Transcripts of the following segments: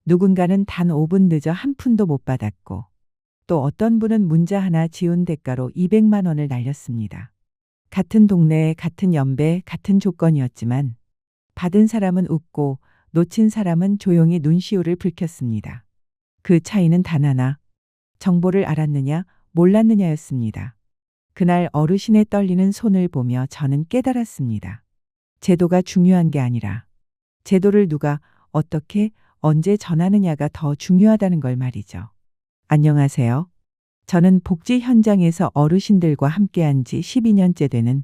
누군가는 단 5분 늦어 한 푼도 못 받았고 또 어떤 분은 문자 하나 지운 대가로 200만 원을 날렸습니다. 같은 동네에 같은 연배, 같은 조건이었지만 받은 사람은 웃고 놓친 사람은 조용히 눈시울을 붉혔습니다. 그 차이는 단 하나, 정보를 알았느냐, 몰랐느냐였습니다. 그날 어르신의 떨리는 손을 보며 저는 깨달았습니다. 제도가 중요한 게 아니라 제도를 누가 어떻게 언제 전하느냐가 더 중요하다는 걸 말이죠. 안녕하세요. 저는 복지 현장에서 어르신들과 함께한 지 12년째 되는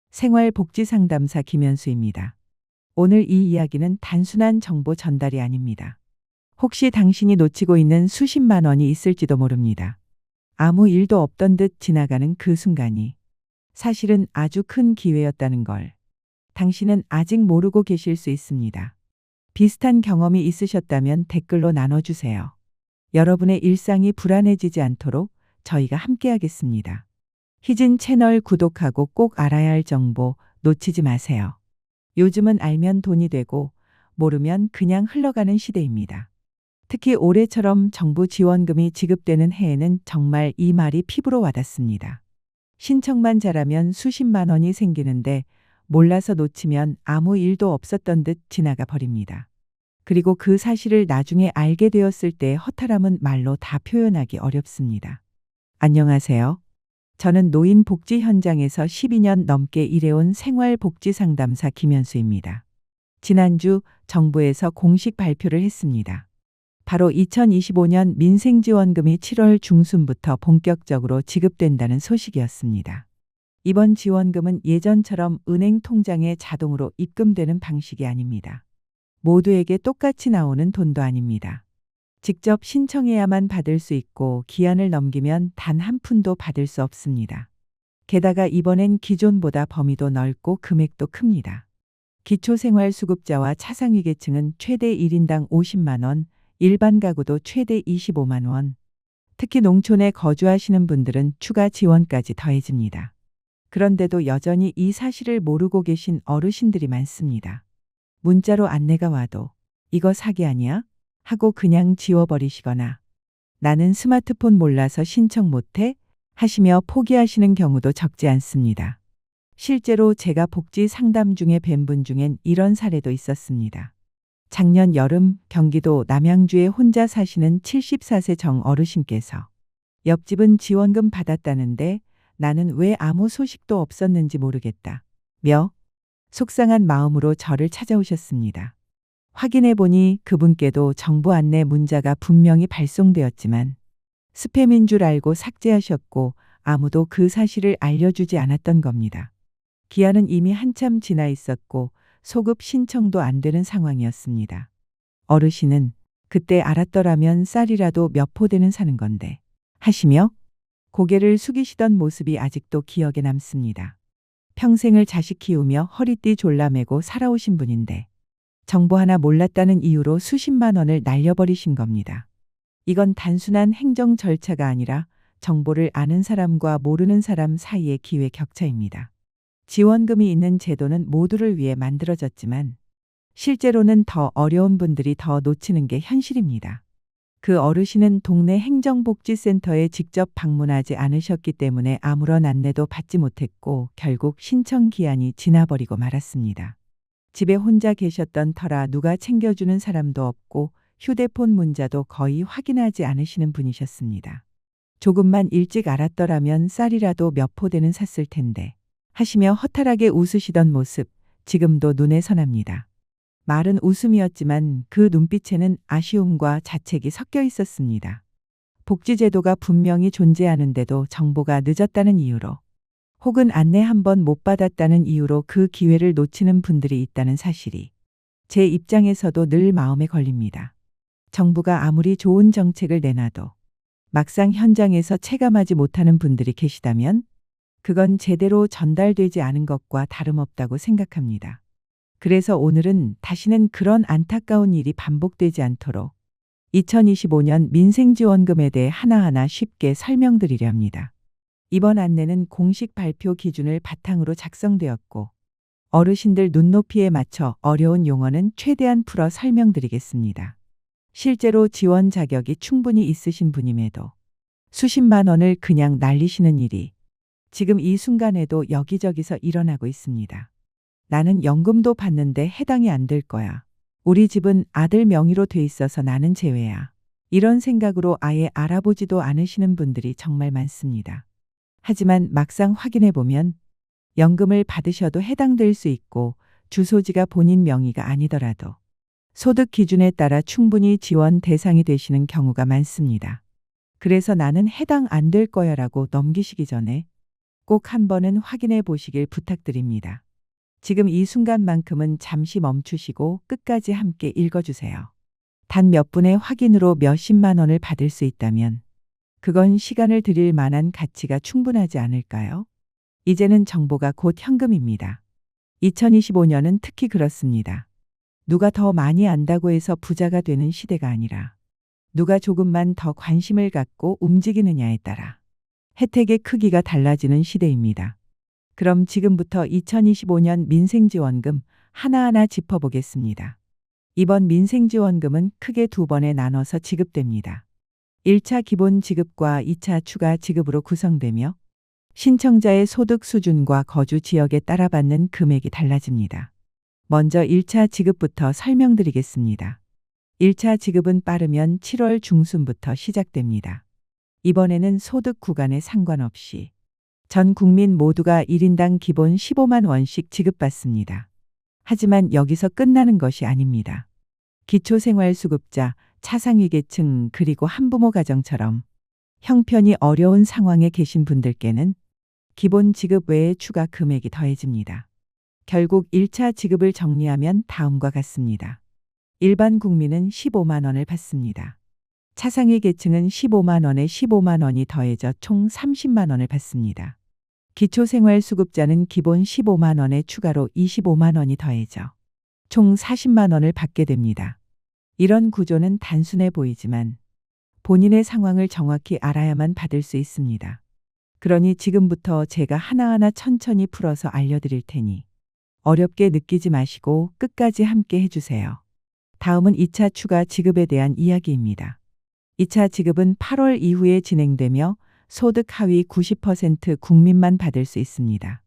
생활복지상담사 김현수입니다. 오늘 이 이야기는 단순한 정보 전달이 아닙니다. 혹시 당신이 놓치고 있는 수십만 원이 있을지도 모릅니다. 아무 일도 없던 듯 지나가는 그 순간이 사실은 아주 큰 기회였다는 걸 당신은 아직 모르고 계실 수 있습니다. 비슷한 경험이 있으셨다면 댓글로 나눠주세요. 여러분의 일상이 불안해지지 않도록 저희가 함께하겠습니다. 희진 채널 구독하고 꼭 알아야 할 정보 놓치지 마세요. 요즘은 알면 돈이 되고 모르면 그냥 흘러가는 시대입니다. 특히 올해처럼 정부 지원금이 지급되는 해에는 정말 이 말이 피부로 와닿습니다. 신청만 잘하면 수십만 원이 생기는데 몰라서 놓치면 아무 일도 없었던 듯 지나가 버립니다. 그리고 그 사실을 나중에 알게 되었을 때의 허탈함은 말로 다 표현하기 어렵습니다. 안녕하세요. 저는 노인복지 현장에서 12년 넘게 일해온 생활복지상담사 김현수입니다. 지난주 정부에서 공식 발표를 했습니다. 바로 2025년 민생지원금이 7월 중순부터 본격적으로 지급된다는 소식이었습니다. 이번 지원금은 예전처럼 은행 통장에 자동으로 입금되는 방식이 아닙니다. 모두에게 똑같이 나오는 돈도 아닙니다. 직접 신청해야만 받을 수 있고 기한을 넘기면 단 한 푼도 받을 수 없습니다. 게다가 이번엔 기존보다 범위도 넓고 금액도 큽니다. 기초생활수급자와 차상위계층은 최대 1인당 50만 원, 일반 가구도 최대 25만 원, 특히 농촌에 거주하시는 분들은 추가 지원까지 더해집니다. 그런데도 여전히 이 사실을 모르고 계신 어르신들이 많습니다. 문자로 안내가 와도 이거 사기 아니야? 하고 그냥 지워버리시거나 나는 스마트폰 몰라서 신청 못해? 하시며 포기하시는 경우도 적지 않습니다. 실제로 제가 복지 상담 중에 뵌 분 중엔 이런 사례도 있었습니다. 작년 여름 경기도 남양주에 혼자 사시는 74세 정 어르신께서 옆집은 지원금 받았다는데 나는 왜 아무 소식도 없었는지 모르겠다 며 속상한 마음으로 저를 찾아오셨습니다. 확인해 보니 그분께도 정부 안내 문자가 분명히 발송되었지만 스팸인 줄 알고 삭제하셨고 아무도 그 사실을 알려주지 않았던 겁니다. 기한은 이미 한참 지나 있었고 소급 신청도 안 되는 상황이었습니다. 어르신은 그때 알았더라면 쌀이라도 몇 포대는 사는 건데 하시며 고개를 숙이시던 모습이 아직도 기억에 남습니다. 평생을 자식 키우며 허리띠 졸라매고 살아오신 분인데 정보 하나 몰랐다는 이유로 수십만 원을 날려버리신 겁니다. 이건 단순한 행정 절차가 아니라 정보를 아는 사람과 모르는 사람 사이의 기회 격차입니다. 지원금이 있는 제도는 모두를 위해 만들어졌지만 실제로는 더 어려운 분들이 더 놓치는 게 현실입니다. 그 어르신은 동네 행정복지센터에 직접 방문하지 않으셨기 때문에 아무런 안내도 받지 못했고 결국 신청 기한이 지나버리고 말았습니다. 집에 혼자 계셨던 터라 누가 챙겨주는 사람도 없고 휴대폰 문자도 거의 확인하지 않으시는 분이셨습니다. 조금만 일찍 알았더라면 쌀이라도 몇 포대는 샀을 텐데 하시며 허탈하게 웃으시던 모습 지금도 눈에 선합니다. 말은 웃음이었지만 그 눈빛에는 아쉬움과 자책이 섞여 있었습니다. 복지제도가 분명히 존재하는데도 정보가 늦었다는 이유로 혹은 안내 한 번 못 받았다는 이유로 그 기회를 놓치는 분들이 있다는 사실이 제 입장에서도 늘 마음에 걸립니다. 정부가 아무리 좋은 정책을 내놔도 막상 현장에서 체감하지 못하는 분들이 계시다면 그건 제대로 전달되지 않은 것과 다름없다고 생각합니다. 그래서 오늘은 다시는 그런 안타까운 일이 반복되지 않도록 2025년 민생지원금에 대해 하나하나 쉽게 설명드리려 합니다. 이번 안내는 공식 발표 기준을 바탕으로 작성되었고 어르신들 눈높이에 맞춰 어려운 용어는 최대한 풀어 설명드리겠습니다. 실제로 지원 자격이 충분히 있으신 분임에도 수십만 원을 그냥 날리시는 일이 지금 이 순간에도 여기저기서 일어나고 있습니다. 나는 연금도 받는데 해당이 안 될 거야. 우리 집은 아들 명의로 돼 있어서 나는 제외야. 이런 생각으로 아예 알아보지도 않으시는 분들이 정말 많습니다. 하지만 막상 확인해 보면 연금을 받으셔도 해당될 수 있고 주소지가 본인 명의가 아니더라도 소득 기준에 따라 충분히 지원 대상이 되시는 경우가 많습니다. 그래서 나는 해당 안 될 거야라고 넘기시기 전에 꼭 한 번은 확인해 보시길 부탁드립니다. 지금 이 순간만큼은 잠시 멈추시고 끝까지 함께 읽어주세요. 단 몇 분의 확인으로 몇십만 원을 받을 수 있다면 그건 시간을 들일 만한 가치가 충분하지 않을까요? 이제는 정보가 곧 현금입니다. 2025년은 특히 그렇습니다. 누가 더 많이 안다고 해서 부자가 되는 시대가 아니라 누가 조금만 더 관심을 갖고 움직이느냐에 따라 혜택의 크기가 달라지는 시대입니다. 그럼 지금부터 2025년 민생지원금 하나하나 짚어보겠습니다. 이번 민생지원금은 크게 두 번에 나눠서 지급됩니다. 1차 기본 지급과 2차 추가 지급으로 구성되며 신청자의 소득 수준과 거주 지역에 따라 받는 금액이 달라집니다. 먼저 1차 지급부터 설명드리겠습니다. 1차 지급은 빠르면 7월 중순부터 시작됩니다. 이번에는 소득 구간에 상관없이 전 국민 모두가 1인당 기본 15만 원씩 지급받습니다. 하지만 여기서 끝나는 것이 아닙니다. 기초생활수급자, 차상위계층 그리고 한부모 가정처럼 형편이 어려운 상황에 계신 분들께는 기본 지급 외에 추가 금액이 더해집니다. 결국 1차 지급을 정리하면 다음과 같습니다. 일반 국민은 15만 원을 받습니다. 차상위 계층은 15만 원에 15만 원이 더해져 총 30만 원을 받습니다. 기초생활수급자는 기본 15만 원에 추가로 25만 원이 더해져 총 40만 원을 받게 됩니다. 이런 구조는 단순해 보이지만 본인의 상황을 정확히 알아야만 받을 수 있습니다. 그러니 지금부터 제가 하나하나 천천히 풀어서 알려드릴 테니 어렵게 느끼지 마시고 끝까지 함께 해주세요. 다음은 2차 추가 지급에 대한 이야기입니다. 2차 지급은 8월 이후에 진행되며 소득 하위 90% 국민만 받을 수 있습니다.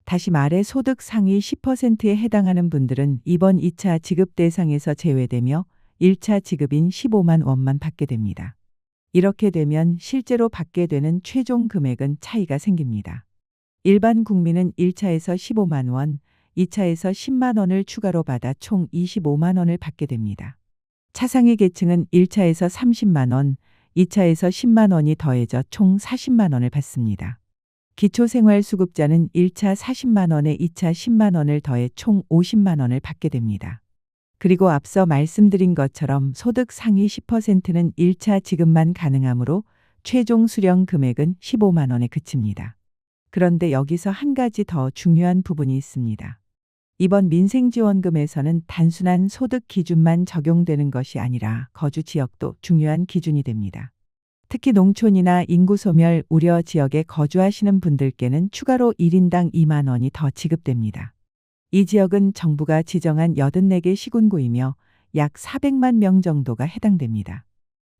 다시 말해 소득 상위 10%에 해당하는 분들은 이번 2차 지급 대상에서 제외되며 1차 지급인 15만 원만 받게 됩니다. 이렇게 되면 실제로 받게 되는 최종 금액은 차이가 생깁니다. 일반 국민은 1차에서 15만 원, 2차에서 10만 원을 추가로 받아 총 25만 원을 받게 됩니다. 차상위 계층은 1차에서 30만 원, 2차에서 10만 원이 더해져 총 40만 원을 받습니다. 기초생활수급자는 1차 40만 원에 2차 10만 원을 더해 총 50만 원을 받게 됩니다. 그리고 앞서 말씀드린 것처럼 소득 상위 10%는 1차 지급만 가능하므로 최종 수령 금액은 15만 원에 그칩니다. 그런데 여기서 한 가지 더 중요한 부분이 있습니다. 이번 민생지원금에서는 단순한 소득 기준만 적용되는 것이 아니라 거주 지역도 중요한 기준이 됩니다. 특히 농촌이나 인구 소멸 우려 지역에 거주하시는 분들께는 추가로 1인당 2만 원이 더 지급됩니다. 이 지역은 정부가 지정한 84개 시군구이며 약 400만 명 정도가 해당됩니다.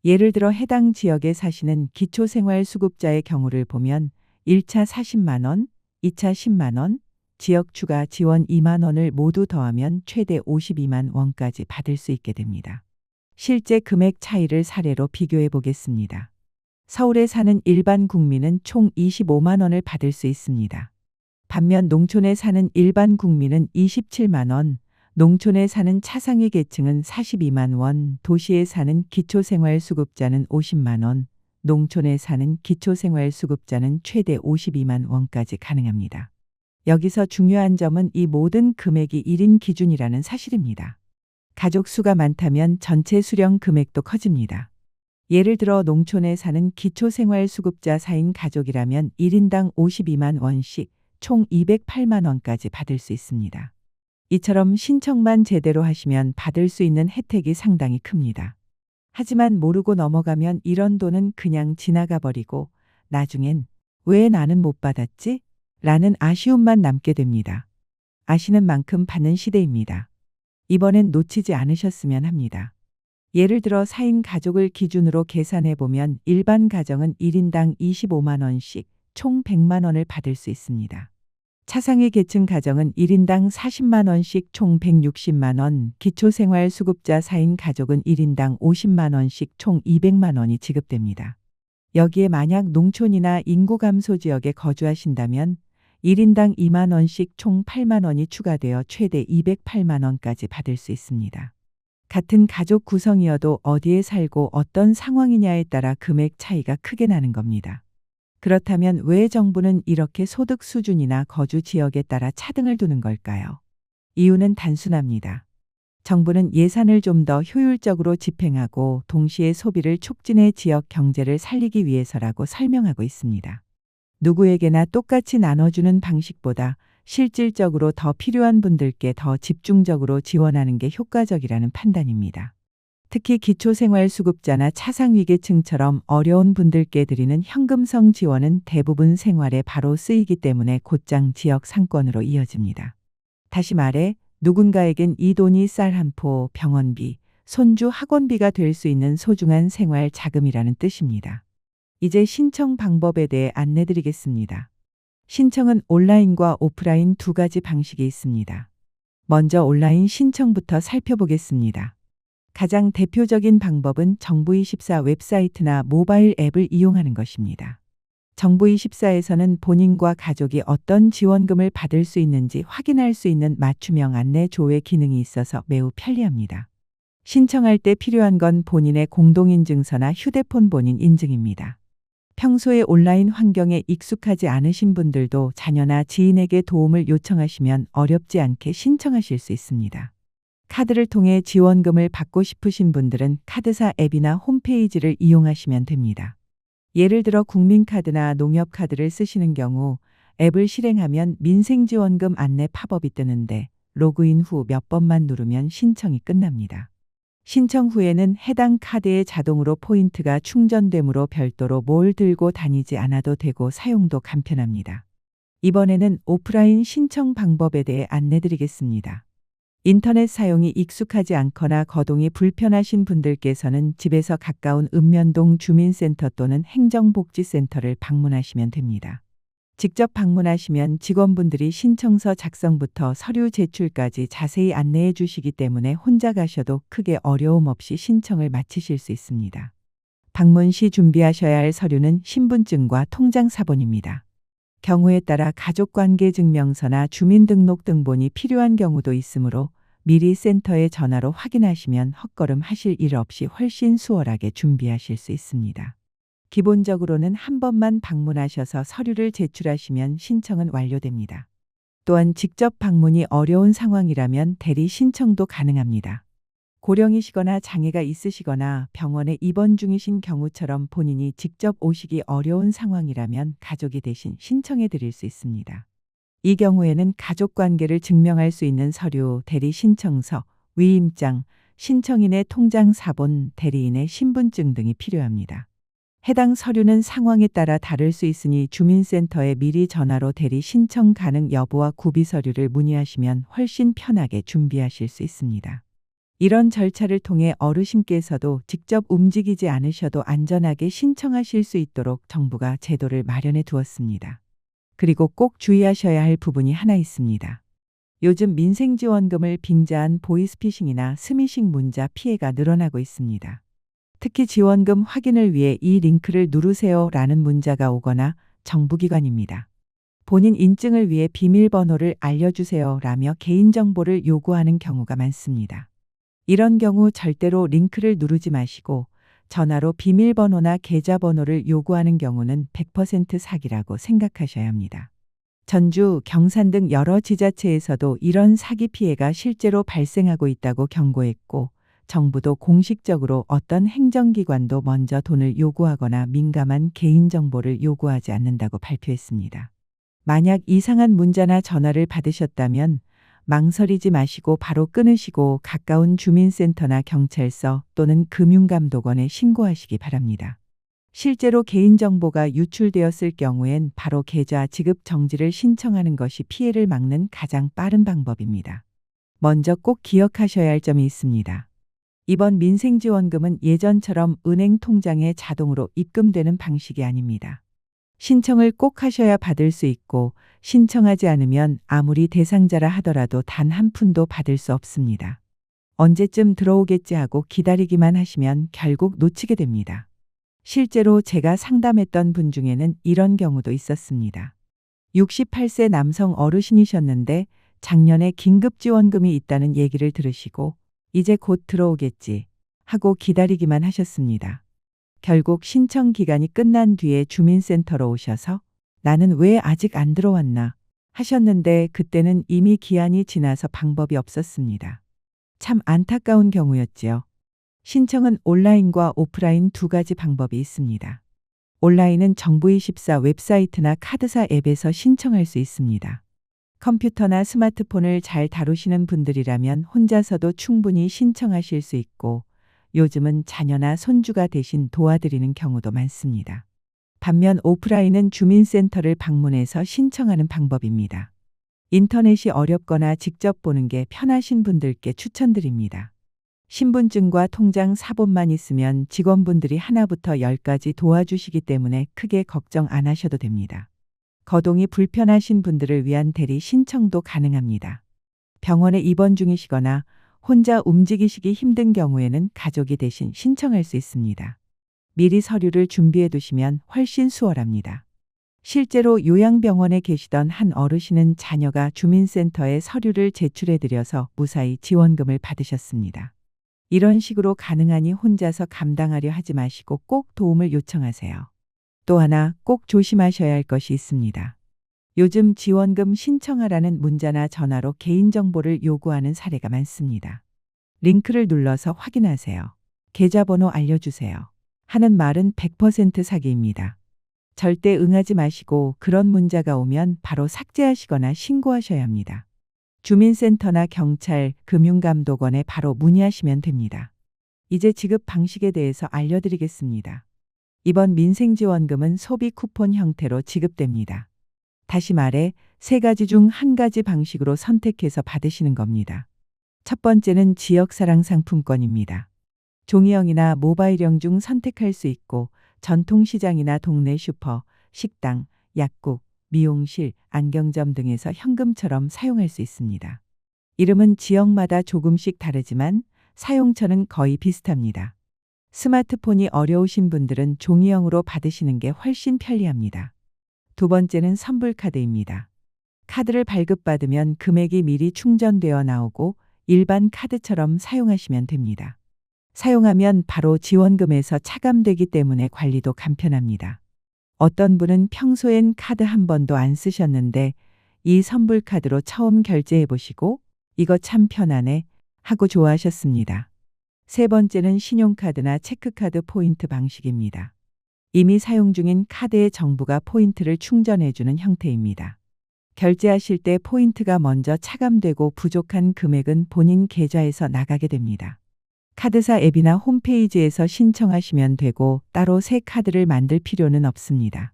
예를 들어 해당 지역에 사시는 기초생활수급자의 경우를 보면 1차 40만 원, 2차 10만 원, 지역 추가 지원 2만 원을 모두 더하면 최대 52만 원까지 받을 수 있게 됩니다. 실제 금액 차이를 사례로 비교해 보겠습니다. 서울에 사는 일반 국민은 총 25만 원을 받을 수 있습니다. 반면 농촌에 사는 일반 국민은 27만 원, 농촌에 사는 차상위 계층은 42만 원, 도시에 사는 기초생활수급자는 50만 원, 농촌에 사는 기초생활수급자는 최대 52만 원까지 가능합니다. 여기서 중요한 점은 이 모든 금액이 1인 기준이라는 사실입니다. 가족 수가 많다면 전체 수령 금액도 커집니다. 예를 들어 농촌에 사는 기초생활수급자 4인 가족이라면 1인당 52만 원씩 총 208만 원까지 받을 수 있습니다. 이처럼 신청만 제대로 하시면 받을 수 있는 혜택이 상당히 큽니다. 하지만 모르고 넘어가면 이런 돈은 그냥 지나가 버리고 나중엔 왜 나는 못 받았지? 라는 아쉬움만 남게 됩니다. 아시는 만큼 받는 시대입니다. 이번엔 놓치지 않으셨으면 합니다. 예를 들어 4인 가족을 기준으로 계산해 보면 일반 가정은 1인당 25만 원씩 총 100만 원을 받을 수 있습니다. 차상위 계층 가정은 1인당 40만 원씩 총 160만 원, 기초생활수급자 4인 가족은 1인당 50만 원씩 총 200만 원이 지급됩니다. 여기에 만약 농촌이나 인구 감소 지역에 거주하신다면 1인당 2만 원씩 총 8만 원이 추가되어 최대 208만 원까지 받을 수 있습니다. 같은 가족 구성이어도 어디에 살고 어떤 상황이냐에 따라 금액 차이가 크게 나는 겁니다. 그렇다면 왜 정부는 이렇게 소득 수준이나 거주 지역에 따라 차등을 두는 걸까요? 이유는 단순합니다. 정부는 예산을 좀 더 효율적으로 집행하고 동시에 소비를 촉진해 지역 경제를 살리기 위해서라고 설명하고 있습니다. 누구에게나 똑같이 나눠주는 방식보다 실질적으로 더 필요한 분들께 더 집중적으로 지원하는 게 효과적이라는 판단입니다. 특히 기초생활수급자나 차상위계층처럼 어려운 분들께 드리는 현금성 지원은 대부분 생활에 바로 쓰이기 때문에 곧장 지역 상권으로 이어집니다. 다시 말해 누군가에겐 이 돈이 쌀 한 포, 병원비, 손주 학원비가 될 수 있는 소중한 생활 자금이라는 뜻입니다. 이제 신청 방법에 대해 안내드리겠습니다. 신청은 온라인과 오프라인 두 가지 방식이 있습니다. 먼저 온라인 신청부터 살펴보겠습니다. 가장 대표적인 방법은 정부24 웹사이트나 모바일 앱을 이용하는 것입니다. 정부24에서는 본인과 가족이 어떤 지원금을 받을 수 있는지 확인할 수 있는 맞춤형 안내 조회 기능이 있어서 매우 편리합니다. 신청할 때 필요한 건 본인의 공동인증서나 휴대폰 본인 인증입니다. 평소에 온라인 환경에 익숙하지 않으신 분들도 자녀나 지인에게 도움을 요청하시면 어렵지 않게 신청하실 수 있습니다. 카드를 통해 지원금을 받고 싶으신 분들은 카드사 앱이나 홈페이지를 이용하시면 됩니다. 예를 들어 국민카드나 농협카드를 쓰시는 경우 앱을 실행하면 민생지원금 안내 팝업이 뜨는데 로그인 후 몇 번만 누르면 신청이 끝납니다. 신청 후에는 해당 카드에 자동으로 포인트가 충전되므로 별도로 뭘 들고 다니지 않아도 되고 사용도 간편합니다. 이번에는 오프라인 신청 방법에 대해 안내드리겠습니다. 인터넷 사용이 익숙하지 않거나 거동이 불편하신 분들께서는 집에서 가까운 읍면동 주민센터 또는 행정복지센터를 방문하시면 됩니다. 직접 방문하시면 직원분들이 신청서 작성부터 서류 제출까지 자세히 안내해 주시기 때문에 혼자 가셔도 크게 어려움 없이 신청을 마치실 수 있습니다. 방문 시 준비하셔야 할 서류는 신분증과 통장사본입니다. 경우에 따라 가족관계증명서나 주민등록등본이 필요한 경우도 있으므로 미리 센터에 전화로 확인하시면 헛걸음 하실 일 없이 훨씬 수월하게 준비하실 수 있습니다. 기본적으로는 한 번만 방문하셔서 서류를 제출하시면 신청은 완료됩니다. 또한 직접 방문이 어려운 상황이라면 대리 신청도 가능합니다. 고령이시거나 장애가 있으시거나 병원에 입원 중이신 경우처럼 본인이 직접 오시기 어려운 상황이라면 가족이 대신 신청해 드릴 수 있습니다. 이 경우에는 가족관계를 증명할 수 있는 서류, 대리 신청서, 위임장, 신청인의 통장사본, 대리인의 신분증 등이 필요합니다. 해당 서류는 상황에 따라 다를 수 있으니 주민센터에 미리 전화로 대리 신청 가능 여부와 구비 서류를 문의하시면 훨씬 편하게 준비하실 수 있습니다. 이런 절차를 통해 어르신께서도 직접 움직이지 않으셔도 안전하게 신청하실 수 있도록 정부가 제도를 마련해 두었습니다. 그리고 꼭 주의하셔야 할 부분이 하나 있습니다. 요즘 민생지원금을 빙자한 보이스피싱이나 스미싱 문자 피해가 늘어나고 있습니다. 특히 지원금 확인을 위해 이 링크를 누르세요 라는 문자가 오거나 정부기관입니다. 본인 인증을 위해 비밀번호를 알려주세요 라며 개인정보를 요구하는 경우가 많습니다. 이런 경우 절대로 링크를 누르지 마시고 전화로 비밀번호나 계좌번호를 요구하는 경우는 100% 사기라고 생각하셔야 합니다. 전주, 경산 등 여러 지자체에서도 이런 사기 피해가 실제로 발생하고 있다고 경고했고 정부도 공식적으로 어떤 행정기관도 먼저 돈을 요구하거나 민감한 개인정보를 요구하지 않는다고 발표했습니다. 만약 이상한 문자나 전화를 받으셨다면 망설이지 마시고 바로 끊으시고 가까운 주민센터나 경찰서 또는 금융감독원에 신고하시기 바랍니다. 실제로 개인정보가 유출되었을 경우엔 바로 계좌 지급 정지를 신청하는 것이 피해를 막는 가장 빠른 방법입니다. 먼저 꼭 기억하셔야 할 점이 있습니다. 이번 민생지원금은 예전처럼 은행 통장에 자동으로 입금되는 방식이 아닙니다. 신청을 꼭 하셔야 받을 수 있고 신청하지 않으면 아무리 대상자라 하더라도 단 한 푼도 받을 수 없습니다. 언제쯤 들어오겠지 하고 기다리기만 하시면 결국 놓치게 됩니다. 실제로 제가 상담했던 분 중에는 이런 경우도 있었습니다. 68세 남성 어르신이셨는데 작년에 긴급지원금이 있다는 얘기를 들으시고 이제 곧 들어오겠지 하고 기다리기만 하셨습니다. 결국 신청 기간이 끝난 뒤에 주민센터로 오셔서 나는 왜 아직 안 들어왔나 하셨는데 그때는 이미 기한이 지나서 방법이 없었습니다. 참 안타까운 경우였지요. 신청은 온라인과 오프라인 두 가지 방법이 있습니다. 온라인은 정부24 웹사이트나 카드사 앱에서 신청할 수 있습니다. 컴퓨터나 스마트폰을 잘 다루시는 분들이라면 혼자서도 충분히 신청하실 수 있고 요즘은 자녀나 손주가 대신 도와드리는 경우도 많습니다. 반면 오프라인은 주민센터를 방문해서 신청하는 방법입니다. 인터넷이 어렵거나 직접 보는 게 편하신 분들께 추천드립니다. 신분증과 통장 사본만 있으면 직원분들이 하나부터 10까지 도와주시기 때문에 크게 걱정 안 하셔도 됩니다. 거동이 불편하신 분들을 위한 대리 신청도 가능합니다. 병원에 입원 중이시거나 혼자 움직이시기 힘든 경우에는 가족이 대신 신청할 수 있습니다. 미리 서류를 준비해 두시면 훨씬 수월합니다. 실제로 요양병원에 계시던 한 어르신은 자녀가 주민센터에 서류를 제출해 드려서 무사히 지원금을 받으셨습니다. 이런 식으로 가능하니 혼자서 감당하려 하지 마시고 꼭 도움을 요청하세요. 또 하나 꼭 조심하셔야 할 것이 있습니다. 요즘 지원금 신청하라는 문자나 전화로 개인정보를 요구하는 사례가 많습니다. 링크를 눌러서 확인하세요. 계좌번호 알려주세요. 하는 말은 100% 사기입니다. 절대 응하지 마시고 그런 문자가 오면 바로 삭제하시거나 신고하셔야 합니다. 주민센터나 경찰, 금융감독원에 바로 문의하시면 됩니다. 이제 지급 방식에 대해서 알려드리겠습니다. 이번 민생지원금은 소비 쿠폰 형태로 지급됩니다. 다시 말해 세 가지 중 한 가지 방식으로 선택해서 받으시는 겁니다. 첫 번째는 지역사랑 상품권입니다. 종이형이나 모바일형 중 선택할 수 있고 전통시장이나 동네 슈퍼, 식당, 약국, 미용실, 안경점 등에서 현금처럼 사용할 수 있습니다. 이름은 지역마다 조금씩 다르지만 사용처는 거의 비슷합니다. 스마트폰이 어려우신 분들은 종이형으로 받으시는 게 훨씬 편리합니다. 두 번째는 선불카드입니다. 카드를 발급받으면 금액이 미리 충전되어 나오고 일반 카드처럼 사용하시면 됩니다. 사용하면 바로 지원금에서 차감되기 때문에 관리도 간편합니다. 어떤 분은 평소엔 카드 한 번도 안 쓰셨는데 이 선불카드로 처음 결제해 보시고 이거 참 편하네 하고 좋아하셨습니다. 세 번째는 신용카드나 체크카드 포인트 방식입니다. 이미 사용 중인 카드에 정부가 포인트를 충전해주는 형태입니다. 결제하실 때 포인트가 먼저 차감되고 부족한 금액은 본인 계좌에서 나가게 됩니다. 카드사 앱이나 홈페이지에서 신청하시면 되고 따로 새 카드를 만들 필요는 없습니다.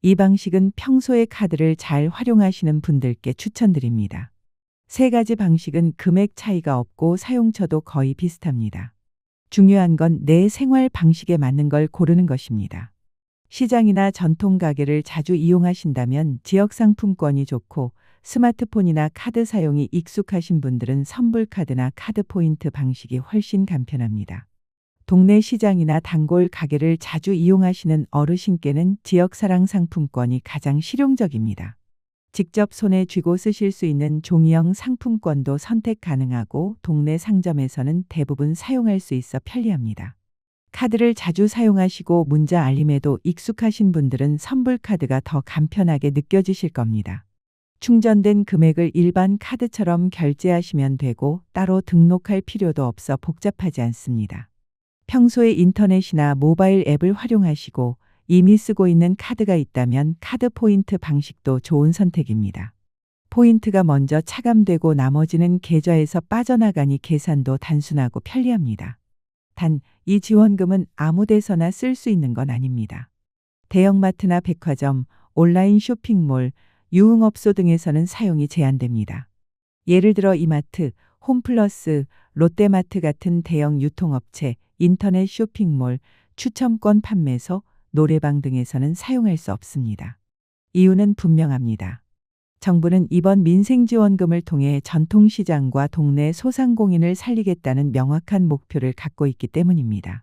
이 방식은 평소에 카드를 잘 활용하시는 분들께 추천드립니다. 세 가지 방식은 금액 차이가 없고 사용처도 거의 비슷합니다. 중요한 건 내 생활 방식에 맞는 걸 고르는 것입니다. 시장이나 전통 가게를 자주 이용하신다면 지역 상품권이 좋고 스마트폰이나 카드 사용이 익숙하신 분들은 선불카드나 카드 포인트 방식이 훨씬 간편합니다. 동네 시장이나 단골 가게를 자주 이용하시는 어르신께는 지역사랑 상품권이 가장 실용적입니다. 직접 손에 쥐고 쓰실 수 있는 종이형 상품권도 선택 가능하고 동네 상점에서는 대부분 사용할 수 있어 편리합니다. 카드를 자주 사용하시고 문자 알림에도 익숙하신 분들은 선불카드가 더 간편하게 느껴지실 겁니다. 충전된 금액을 일반 카드처럼 결제하시면 되고 따로 등록할 필요도 없어 복잡하지 않습니다. 평소에 인터넷이나 모바일 앱을 활용하시고 이미 쓰고 있는 카드가 있다면 카드 포인트 방식도 좋은 선택입니다. 포인트가 먼저 차감되고 나머지는 계좌에서 빠져나가니 계산도 단순하고 편리합니다. 단, 이 지원금은 아무 데서나 쓸 수 있는 건 아닙니다. 대형마트나 백화점, 온라인 쇼핑몰, 유흥업소 등에서는 사용이 제한됩니다. 예를 들어 이마트, 홈플러스, 롯데마트 같은 대형 유통업체, 인터넷 쇼핑몰, 추첨권 판매소, 노래방 등에서는 사용할 수 없습니다. 이유는 분명합니다. 정부는 이번 민생지원금을 통해 전통시장과 동네 소상공인을 살리겠다는 명확한 목표를 갖고 있기 때문입니다.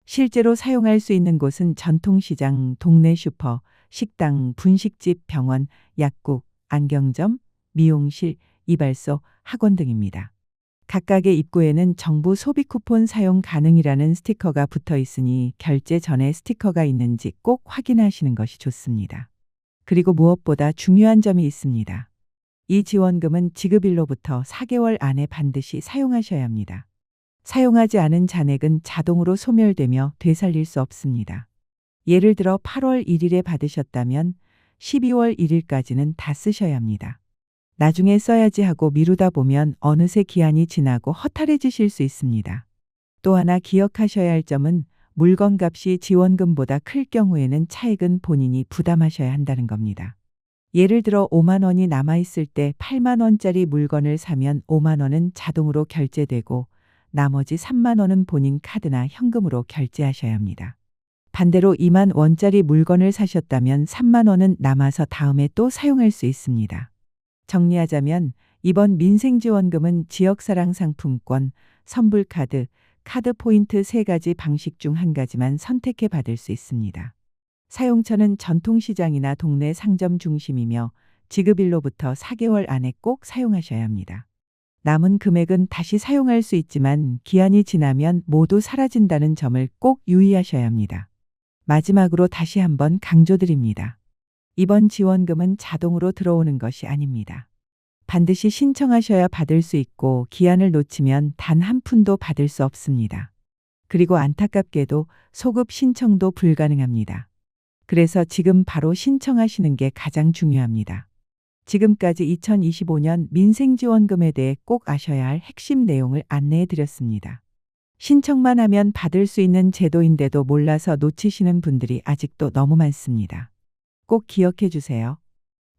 실제로 사용할 수 있는 곳은 전통시장, 동네 슈퍼, 식당, 분식집, 병원, 약국, 안경점, 미용실, 이발소, 학원 등입니다. 각각의 입구에는 정부 소비 쿠폰 사용 가능이라는 스티커가 붙어 있으니 결제 전에 스티커가 있는지 꼭 확인하시는 것이 좋습니다. 그리고 무엇보다 중요한 점이 있습니다. 이 지원금은 지급일로부터 4개월 안에 반드시 사용하셔야 합니다. 사용하지 않은 잔액은 자동으로 소멸되며 되살릴 수 없습니다. 예를 들어 8월 1일에 받으셨다면 12월 1일까지는 다 쓰셔야 합니다. 나중에 써야지 하고 미루다 보면 어느새 기한이 지나고 허탈해지실 수 있습니다. 또 하나 기억하셔야 할 점은 물건값이 지원금보다 클 경우에는 차액은 본인이 부담하셔야 한다는 겁니다. 예를 들어 5만 원이 남아있을 때 8만 원짜리 물건을 사면 5만 원은 자동으로 결제되고 나머지 3만 원은 본인 카드나 현금으로 결제하셔야 합니다. 반대로 2만 원짜리 물건을 사셨다면 3만 원은 남아서 다음에 또 사용할 수 있습니다. 정리하자면 이번 민생지원금은 지역사랑 상품권, 선불카드, 카드 포인트 3가지 방식 중 한 가지만 선택해 받을 수 있습니다. 사용처는 전통시장이나 동네 상점 중심이며 지급일로부터 4개월 안에 꼭 사용하셔야 합니다. 남은 금액은 다시 사용할 수 있지만 기한이 지나면 모두 사라진다는 점을 꼭 유의하셔야 합니다. 마지막으로 다시 한번 강조드립니다. 이번 지원금은 자동으로 들어오는 것이 아닙니다. 반드시 신청하셔야 받을 수 있고 기한을 놓치면 단 한 푼도 받을 수 없습니다. 그리고 안타깝게도 소급 신청도 불가능합니다. 그래서 지금 바로 신청하시는 게 가장 중요합니다. 지금까지 2025년 민생지원금에 대해 꼭 아셔야 할 핵심 내용을 안내해 드렸습니다. 신청만 하면 받을 수 있는 제도인데도 몰라서 놓치시는 분들이 아직도 너무 많습니다. 꼭 기억해 주세요.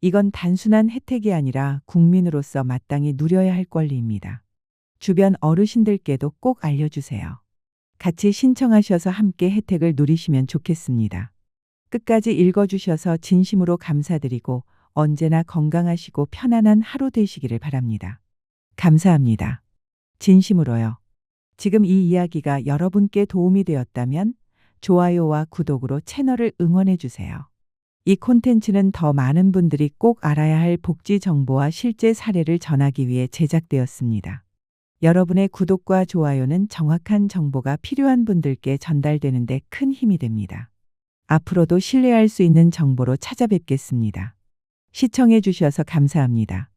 이건 단순한 혜택이 아니라 국민으로서 마땅히 누려야 할 권리입니다. 주변 어르신들께도 꼭 알려주세요. 같이 신청하셔서 함께 혜택을 누리시면 좋겠습니다. 끝까지 읽어주셔서 진심으로 감사드리고 언제나 건강하시고 편안한 하루 되시기를 바랍니다. 감사합니다. 진심으로요. 지금 이 이야기가 여러분께 도움이 되었다면 좋아요와 구독으로 채널을 응원해 주세요. 이 콘텐츠는 더 많은 분들이 꼭 알아야 할 복지 정보와 실제 사례를 전하기 위해 제작되었습니다. 여러분의 구독과 좋아요는 정확한 정보가 필요한 분들께 전달되는 데 큰 힘이 됩니다. 앞으로도 신뢰할 수 있는 정보로 찾아뵙겠습니다. 시청해 주셔서 감사합니다.